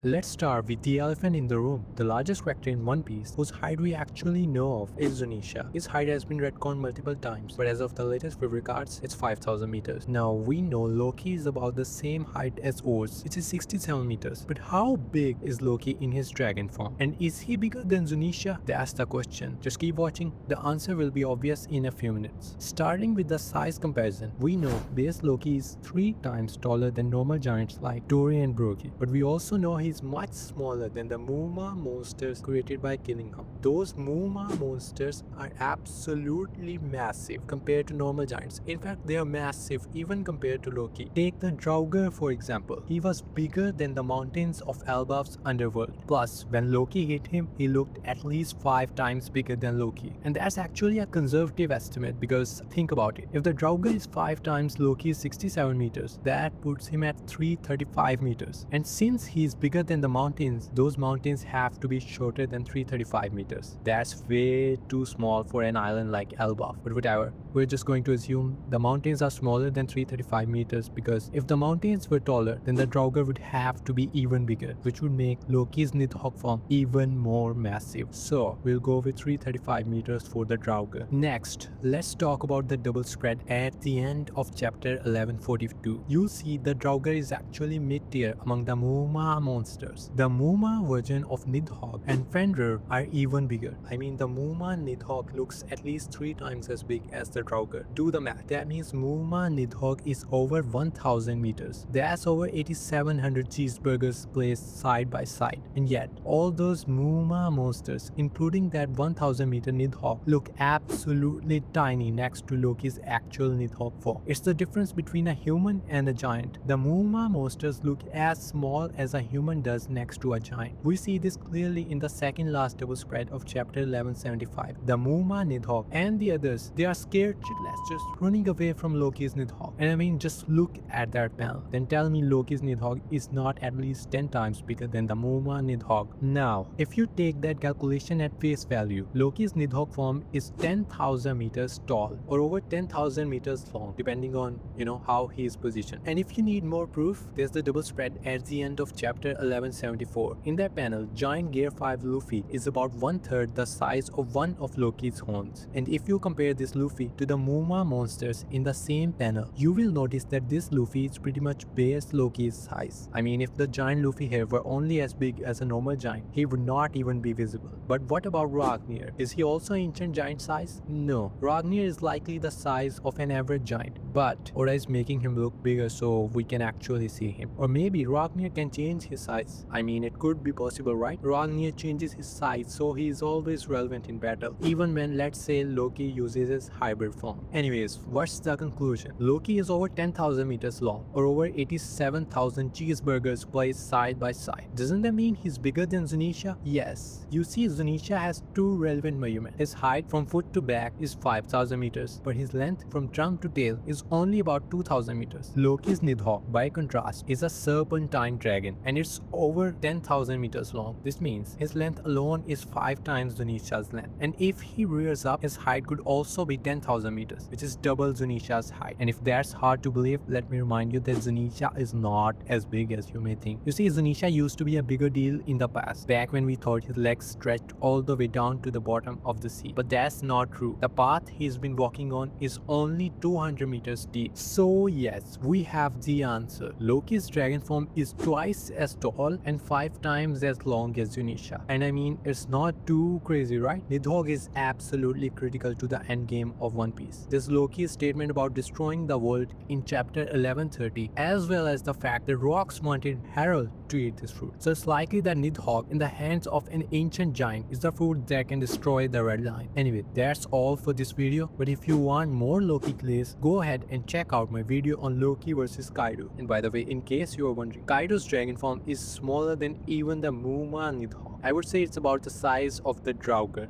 Let's start with the elephant in the room. The largest character in One Piece, whose height we actually know of, is Zunesha. His height has been retconned multiple times, but as of the latest web records, it's 5,000 meters. Now we know Loki is about the same height as Oz, which is 67 meters. But how big is Loki in his dragon form? And is he bigger than Zunesha? That's the question. Just keep watching. The answer will be obvious in a few minutes. Starting with the size comparison, we know base Loki is 3 times taller than normal giants like Dory and Broggy, but we also know he's much smaller than the Muma monsters created by killing him. Those Muma monsters are absolutely massive compared to normal giants. In fact, they are massive even compared to Loki. Take the Draugr for example. He was bigger than the mountains of Elbaph's underworld. Plus, when Loki hit him, he looked at least 5 times bigger than Loki. And that's actually a conservative estimate because think about it. If the Draugr is 5 times Loki's 67 meters, that puts him at 335 meters. And since he's bigger than the mountains, those mountains have to be shorter than 335 meters. That's way too small for an island like Elbaph, but whatever. We're just going to assume the mountains are smaller than 335 meters because if the mountains were taller, then the Draugr would have to be even bigger, which would make Loki's Nidhogg form even more massive. So we'll go with 335 meters for the Draugr. Next, let's talk about the double spread at the end of chapter 1142. You see the Draugr is actually mid-tier among the Muma monsters. The Muma version of Nidhogg and Fenrir are even bigger. I mean, the Muma Nidhogg looks at least 3 times as big as the Draugr. Do the math. That means Muma Nidhogg is over 1000 meters. That's over 8700 cheeseburgers placed side by side. And yet, all those Muma monsters, including that 1000 meter Nidhogg, look absolutely tiny next to Loki's actual Nidhogg form. It's the difference between a human and a giant. The Muma monsters look as small as a human does next to a giant. We see this clearly in the second last double spread of chapter 1175. The Muma Nidhogg and the others, they are scared shitless, just running away from Loki's Nidhogg. And I mean, just look at that panel. Then tell me Loki's Nidhogg is not at least 10 times bigger than the Muma Nidhogg. Now, if you take that calculation at face value, Loki's Nidhogg form is 10,000 meters tall or over 10,000 meters long, depending on, how he is positioned. And if you need more proof, there's the double spread at the end of chapter 1174. In that panel, giant Gear 5 Luffy is about 1/3 the size of one of Loki's horns. And if you compare this Luffy to the Muma monsters in the same panel, you will notice that this Luffy is pretty much base Loki's size. I mean, if the giant Luffy here were only as big as a normal giant, he would not even be visible. But what about Draugr? Is he also ancient giant size? No. Draugr is likely the size of an average giant, but Oda is making him look bigger so we can actually see him. Or maybe Draugr can change his size. I mean, it could be possible, right? Draugr changes his size, so he is always relevant in battle, even when, let's say, Loki uses his hybrid form. Anyways, what's the conclusion? Loki is over 10,000 meters long, or over 87,000 cheeseburgers placed side by side. Doesn't that mean he's bigger than Zunesha? Yes. You see, Zunesha has 2 relevant measurements. His height from foot to back is 5,000 meters, but his length from trunk to tail is only about 2,000 meters. Loki's Nidhogg, by contrast, is a serpentine dragon, and it's over 10,000 meters long. This means his length alone is 5 times Zunesha's length. And if he rears up, his height could also be 10,000 meters, which is double Zunesha's height. And if that's hard to believe, let me remind you that Zunesha is not as big as you may think. You see, Zunesha used to be a bigger deal in the past, back when we thought his legs stretched all the way down to the bottom of the sea. But that's not true. The path he's been walking on is only 200 meters deep. So yes, we have the answer. Loki's dragon form is twice as tall and 5 times as long as Zunesha. And I mean, it's not too crazy, right? Nidhogg is absolutely critical to the endgame of One Piece. There's Loki's statement about destroying the world in chapter 1130, as well as the fact that rocks wanted Harold to eat this fruit. So it's likely that Nidhogg in the hands of an ancient giant is the fruit that can destroy the red line. Anyway, that's all for this video, but if you want more Loki plays, go ahead and check out my video on Loki versus Kaido. And by the way, in case you are wondering, Kaido's dragon form is smaller than even the Muma Nidhogg. I would say it's about the size of the Draugr.